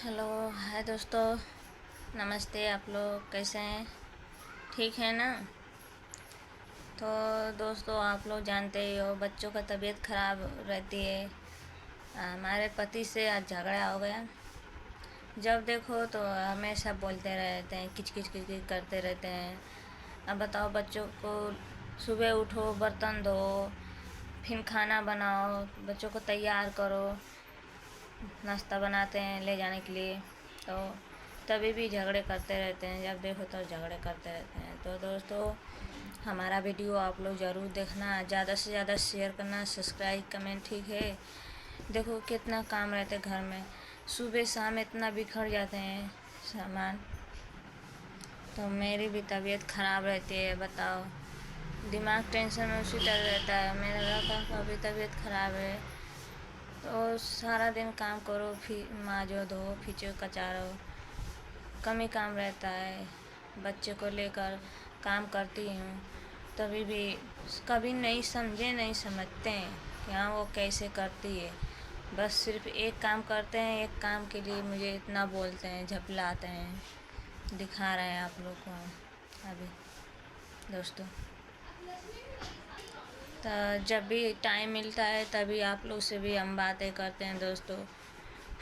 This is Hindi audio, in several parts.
हेलो हाय दोस्तों, नमस्ते। आप लोग कैसे हैं? ठीक है ना? तो दोस्तों, आप लोग जानते ही हो बच्चों का तबीयत ख़राब रहती है। हमारे पति से आज झगड़ा हो गया। जब देखो तो हमेशा बोलते रहते हैं, किच किच किच किच करते रहते हैं। अब बताओ, बच्चों को सुबह उठो, बर्तन धो, फिर खाना बनाओ, बच्चों को तैयार करो, नाश्ता बनाते हैं ले जाने के लिए। तो तभी भी झगड़े करते रहते हैं, जब देखो तो झगड़े करते रहते हैं। तो दोस्तों, हमारा वीडियो आप लोग ज़रूर देखना, ज़्यादा से ज़्यादा शेयर करना, सब्सक्राइब कमेंट, ठीक है? देखो कितना काम रहता है घर में, सुबह शाम इतना बिखर जाते हैं सामान। तो मेरी भी तबीयत ख़राब रहती है, बताओ, दिमाग टेंशन में उसी तरह रहता है। मेरा लड़का का भी तबीयत ख़राब है। तो सारा दिन काम करो, फिर माजो धो खींचो कचारो, कम ही काम रहता है। बच्चे को लेकर काम करती हूँ, तभी भी कभी नहीं समझे, नहीं समझते हैं कि हाँ वो कैसे करती है। बस सिर्फ एक काम करते हैं, एक काम के लिए मुझे इतना बोलते हैं, झपलाते हैं। दिखा रहे हैं आप लोग को अभी दोस्तों। तो जब भी टाइम मिलता है तभी आप लोग से भी हम बातें करते हैं दोस्तों।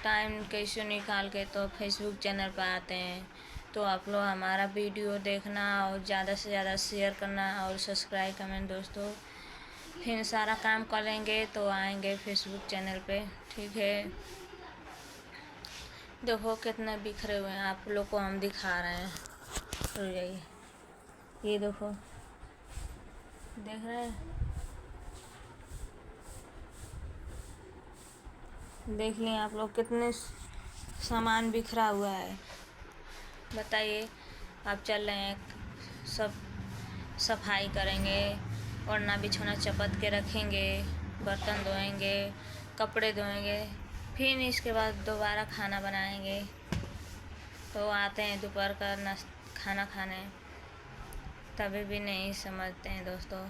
टाइम कैसे निकाल के तो फेसबुक चैनल पर आते हैं। तो आप लोग हमारा वीडियो देखना और ज़्यादा से ज़्यादा शेयर करना और सब्सक्राइब कमेंट दोस्तों। फिर सारा काम कर लेंगे तो आएंगे फेसबुक चैनल पे, ठीक है? देखो कितना बिखरे हुए हैं, आप लोग को हम दिखा रहे हैं। तो ये देखो, देख रहे हैं? देख लिए आप लोग कितने सामान बिखरा हुआ है। बताइए, आप चल रहे हैं, सब सफाई करेंगे, ओढ़ना बिछौना चपत के रखेंगे, बर्तन धोएंगे, कपड़े धोएंगे, फिर इसके बाद दोबारा खाना बनाएंगे। तो आते हैं दोपहर का खाना खाने, तभी भी नहीं समझते हैं दोस्तों।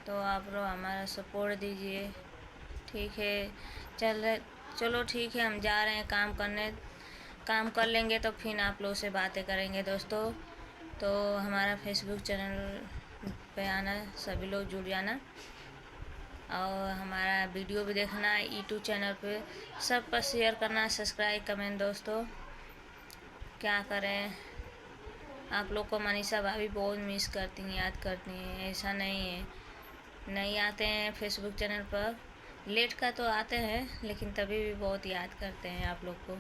तो आप लोग हमारा सपोर्ट दीजिए, ठीक है? चलो ठीक है, हम जा रहे हैं काम करने। काम कर लेंगे तो फिर आप लोग से बातें करेंगे दोस्तों। तो हमारा फेसबुक चैनल पे आना, सभी लोग जुड़ जाना, और हमारा वीडियो भी देखना यूट्यूब चैनल पे, सब पर शेयर करना, सब्सक्राइब कमेंट दोस्तों। क्या करें, आप लोग को मनीषा भाभी बहुत मिस करती हैं, याद करती हैं। ऐसा नहीं है, नहीं आते हैं फेसबुक चैनल पर, लेट का तो आते हैं, लेकिन तभी भी बहुत याद करते हैं आप लोग को।